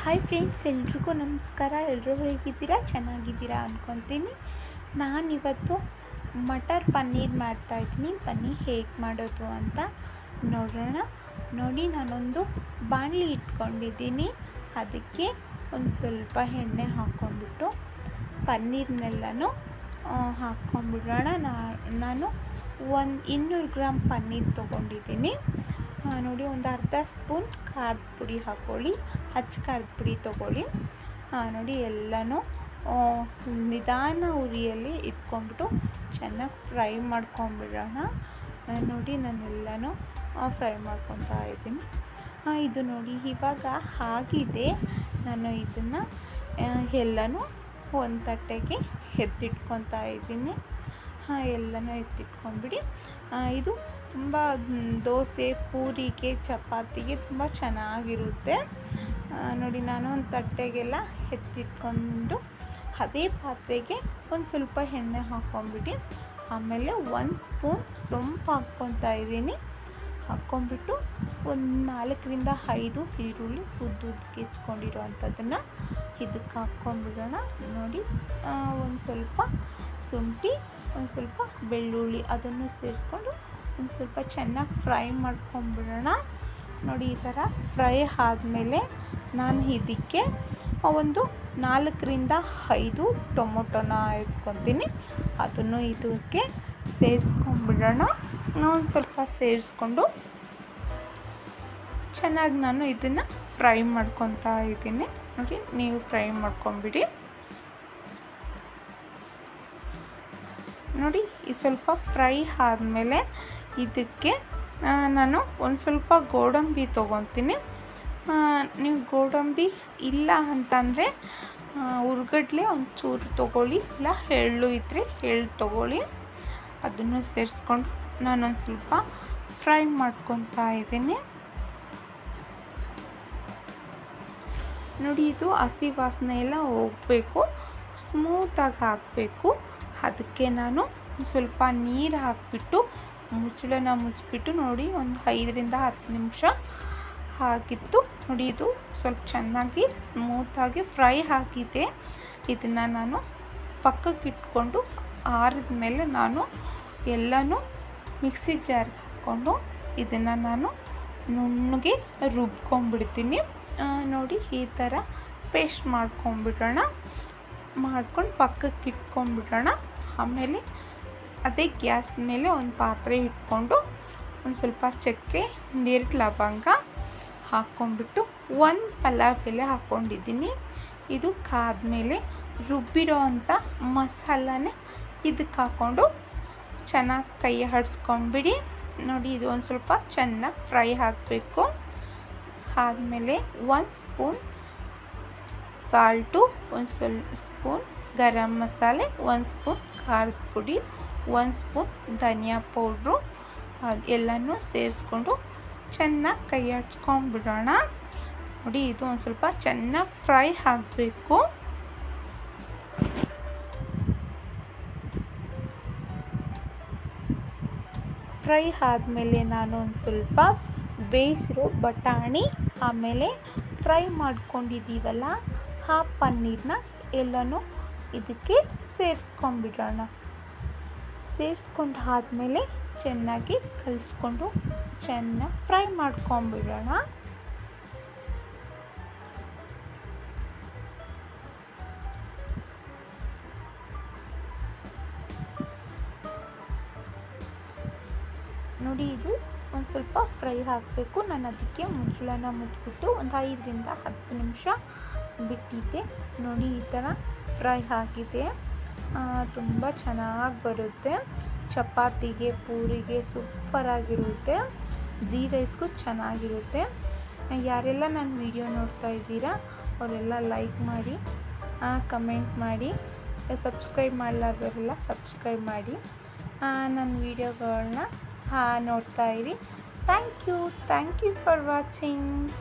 Hi friends, ಎಲ್ರಿಗೂ ನಮಸ್ಕಾರ. ಎಲ್ಲರೂ ಹೇಗಿದ್ದೀರಾ? ಚೆನ್ನಾಗಿದ್ದೀರಾ ಅಂದ್ಕೊತೀನಿ. ನಾನಿವತ್ತು ಮಟರ್ ಪನ್ನೀರ್ ಮಾಡ್ತಾಯಿದ್ದೀನಿ. ಬನ್ನಿ ಹೇಗೆ ಮಾಡೋದು ಅಂತ ನೋಡೋಣ. ನೋಡಿ, ನಾನೊಂದು ಬಾಣಲಿ ಇಟ್ಕೊಂಡಿದ್ದೀನಿ. ಅದಕ್ಕೆ ಒಂದು ಸ್ವಲ್ಪ ಎಣ್ಣೆ ಹಾಕ್ಕೊಂಡ್ಬಿಟ್ಟು ಪನ್ನೀರ್ನೆಲ್ಲನೂ ಹಾಕ್ಕೊಂಡ್ಬಿಡೋಣ. ನಾನು 200 ಗ್ರಾಮ್ ಪನ್ನೀರ್ ತೊಗೊಂಡಿದ್ದೀನಿ. ನೋಡಿ, ಒಂದು ಅರ್ಧ ಸ್ಪೂನ್ ಖಾರದ ಪುಡಿ ಹಾಕ್ಕೊಳ್ಳಿ. ಖಾರದ ಪುಡಿ ತೊಗೊಳ್ಳಿ. ನೋಡಿ, ಎಲ್ಲನೂ ನಿಧಾನ ಉರಿಯಲ್ಲಿ ಇಟ್ಕೊಂಡ್ಬಿಟ್ಟು ಚೆನ್ನಾಗಿ ಫ್ರೈ ಮಾಡ್ಕೊಂಬಿಡೋಣ. ನೋಡಿ, ನಾನೆಲ್ಲನೂ ಫ್ರೈ ಮಾಡ್ಕೊತಾ ಇದ್ದೀನಿ. ಇದು ನೋಡಿ, ಇವಾಗ ಆಗಿದೆ. ನಾನು ಇದನ್ನು ಎಲ್ಲನೂ ಒಂದು ತಟ್ಟೆಗೆ ಎತ್ತಿಟ್ಕೊತಾ ಇದ್ದೀನಿ. ಎಲ್ಲನೂ ಎತ್ತಿಟ್ಕೊಂಡ್ಬಿಡಿ. ಇದು ತುಂಬ ದೋಸೆ, ಪೂರಿಗೆ, ಚಪಾತಿಗೆ ತುಂಬ ಚೆನ್ನಾಗಿರುತ್ತೆ. ನೋಡಿ, ನಾನು ಒಂದು ತಟ್ಟೆಗೆಲ್ಲ ಎತ್ತಿಟ್ಕೊಂಡು ಅದೇ ಪಾತ್ರೆಗೆ ಒಂದು ಸ್ವಲ್ಪ ಎಣ್ಣೆ ಹಾಕ್ಕೊಂಬಿಟ್ಟು ಆಮೇಲೆ 1 ಸ್ಪೂನ್ ಸೊಂಪು ಹಾಕ್ಕೊತಾ ಇದ್ದೀನಿ. ಹಾಕ್ಕೊಂಬಿಟ್ಟು ಒಂದು 4ರಿಂದ 5 ಈರುಳ್ಳಿ ಉದ್ದುದ್ದಕ್ಕೆ ಹೆಚ್ಕೊಂಡಿರೋ ಅಂಥದ್ದನ್ನು ಇದಕ್ಕೆ ಹಾಕ್ಕೊಂಬಿಡೋಣ. ನೋಡಿ, ಒಂದು ಸ್ವಲ್ಪ ಶುಂಠಿ, ಒಂದು ಸ್ವಲ್ಪ ಬೆಳ್ಳುಳ್ಳಿ ಅದನ್ನು ಸೇರಿಸ್ಕೊಂಡು ಒಂದು ಸ್ವಲ್ಪ ಚೆನ್ನಾಗಿ ಫ್ರೈ ಮಾಡ್ಕೊಂಬಿಡೋಣ. ನೋಡಿ, ಈ ಥರ ಫ್ರೈ ಆದಮೇಲೆ ನಾನು ಇದಕ್ಕೆ ಒಂದು 4ರಿಂದ 5 ಟೊಮೊಟೊನ ಇಟ್ಕೊತೀನಿ. ಅದನ್ನು ಇದಕ್ಕೆ ಸೇರಿಸ್ಕೊಂಬಿಡೋಣ. ಒಂದು ಸ್ವಲ್ಪ ಸೇರಿಸ್ಕೊಂಡು ಚೆನ್ನಾಗಿ ನಾನು ಇದನ್ನು ಫ್ರೈ ಮಾಡ್ಕೊತಾ ಇದ್ದೀನಿ. ನೋಡಿ, ನೀವು ಫ್ರೈ ಮಾಡ್ಕೊಂಬಿಡಿ. ನೋಡಿ, ಈ ಸ್ವಲ್ಪ ಫ್ರೈ ಆದಮೇಲೆ ಇದಕ್ಕೆ ನಾನು ಒಂದು ಸ್ವಲ್ಪ ಗೋಡಂಬಿ ತೊಗೊತೀನಿ. ನೀವು ಗೋಡಂಬಿ ಇಲ್ಲ ಅಂತಂದರೆ ಹುರ್ಗಡ್ಲೆ ಒಂಚೂರು ತೊಗೊಳ್ಳಿ, ಇಲ್ಲ ಎಳ್ಳು ಇದ್ದರೆ ಎಳ್ಳು ತೊಗೊಳ್ಳಿ. ಅದನ್ನು ಸೇರಿಸ್ಕೊಂಡು ನಾನೊಂದು ಸ್ವಲ್ಪ ಫ್ರೈ ಮಾಡ್ಕೊತಾ ಇದ್ದೀನಿ. ನೋಡಿ, ಇದು ಹಸಿ ವಾಸನೆ ಎಲ್ಲ ಹೋಗಬೇಕು, ಸ್ಮೂತಾಗಿ ಹಾಕಬೇಕು. ಅದಕ್ಕೆ ನಾನು ಸ್ವಲ್ಪ ನೀರು ಹಾಕಿಬಿಟ್ಟು ಮುಚ್ಚಳನ ಮುಚ್ಚಿಬಿಟ್ಟು ನೋಡಿ ಒಂದು 5ರಿಂದ 10 ನಿಮಿಷ ಆಗಿತ್ತು. ನೋಡಿ, ಇದು ಸ್ವಲ್ಪ ಚೆನ್ನಾಗಿ ಸ್ಮೂತಾಗಿ ಫ್ರೈ ಆಗಿದೆ. ಇದನ್ನು ನಾನು ಪಕ್ಕಕ್ಕೆ ಇಟ್ಕೊಂಡು ಆರಿದ ಮೇಲೆ ನಾನು ಎಲ್ಲನೂ ಮಿಕ್ಸಿ ಜಾರ್ಗೆ ಹಾಕ್ಕೊಂಡು ಇದನ್ನು ನಾನು ನುಣ್ಣಗೆ ರುಬ್ಕೊಂಡ್ಬಿಡ್ತೀನಿ. ನೋಡಿ, ಈ ಥರ ಪೇಸ್ಟ್ ಮಾಡ್ಕೊಂಬಿಡೋಣ. ಮಾಡ್ಕೊಂಡು ಪಕ್ಕಕ್ಕೆ ಇಟ್ಕೊಂಡ್ಬಿಡೋಣ. ಆಮೇಲೆ ಅದೇ ಗ್ಯಾಸ್ ಮೇಲೆ ಒಂದು ಪಾತ್ರೆ ಇಟ್ಕೊಂಡು ಒಂದು ಸ್ವಲ್ಪ ಚಕ್ಕೆ, 2 ಲವಂಗ ಹಾಕ್ಕೊಂಡ್ಬಿಟ್ಟು 1 ಪಲಾವ್ ಎಲೆ ಹಾಕ್ಕೊಂಡಿದ್ದೀನಿ. ಇದು ಕಾದ್ಮೇಲೆ ರುಬ್ಬಿರೋ ಅಂಥ ಮಸಾಲನೇ ಇದಕ್ಕೆ ಹಾಕ್ಕೊಂಡು ಚೆನ್ನಾಗಿ ಕೈ ಆಡಿಸ್ಕೊಂಡ್ಬಿಡಿ. ನೋಡಿ, ಇದು ಒಂದು ಸ್ವಲ್ಪ ಚೆನ್ನಾಗಿ ಫ್ರೈ ಆಗಬೇಕು. ಆದಮೇಲೆ 1 spoon salt, 1 spoon garam masala, 1 spoon ಖಾರದ ಪುಡಿ, 1 ಸ್ಪೂನ್ ಧನಿಯಾ ಪೌಡ್ರು ಎಲ್ಲನೂ ಸೇರಿಸ್ಕೊಂಡು ಚೆನ್ನಾಗಿ ಕೈ ಆಡಿಸ್ಕೊಂಡ್ಬಿಡೋಣ. ನೋಡಿ, ಇದು ಒಂದು ಸ್ವಲ್ಪ ಚೆನ್ನಾಗಿ ಫ್ರೈ ಆಗಬೇಕು. ಫ್ರೈ ಆದಮೇಲೆ ನಾನು ಒಂದು ಸ್ವಲ್ಪ ಬೇಯಿಸಿರೋ ಬಟಾಣಿ ಆಮೇಲೆ ಫ್ರೈ ಮಾಡ್ಕೊಂಡಿದ್ದೀವಲ್ಲ ಆ ಪನ್ನೀರನ್ನ ಎಲ್ಲನೂ ಇದಕ್ಕೆ ಸೇರಿಸ್ಕೊಂಡ್ಬಿಡೋಣ. ಸೇರಿಸ್ಕೊಂಡು ಆದಮೇಲೆ ಚೆನ್ನಾಗಿ ಕಲಿಸ್ಕೊಂಡು ಚೆನ್ನಾಗಿ ಫ್ರೈ ಮಾಡ್ಕೊಂಬಿಡೋಣ. ನೋಡಿ, ಇದು ಒಂದು ಸ್ವಲ್ಪ ಫ್ರೈ ಆಗಬೇಕು. ನಾನು ಅದಕ್ಕೆ ಮುಚ್ಚಳನ ಮುಚ್ಚಿಬಿಟ್ಟು ಒಂದು 5ರಿಂದ 10 ನಿಮಿಷ ಬಿಟ್ಟಿದ್ದೆ. ನೋಡಿ, ಈ ಥರ ಫ್ರೈ ಆಗಿದೆ. ತುಂಬ ಚೆನ್ನಾಗಿ ಬರುತ್ತೆ. ಚಪಾತಿಗೆ, ಪೂರಿಗೆ ಸೂಪರಾಗಿರುತ್ತೆ. ಜೀ ರೈಸ್ಗೂ ಚೆನ್ನಾಗಿರುತ್ತೆ. ಯಾರೆಲ್ಲ ನನ್ನ ವಿಡಿಯೋ ನೋಡ್ತಾ ಇದ್ದೀರಾ ಅವರೆಲ್ಲ ಲೈಕ್ ಮಾಡಿ, ಕಮೆಂಟ್ ಮಾಡಿ, ಸಬ್ಸ್ಕ್ರೈಬ್ ಮಾಡಲಾರ್ದವರೆಲ್ಲ ಸಬ್ಸ್ಕ್ರೈಬ್ ಮಾಡಿ ನನ್ನ ವಿಡಿಯೋಗಳನ್ನ ನೋಡ್ತಾ ಇರಿ. Thank you for watching.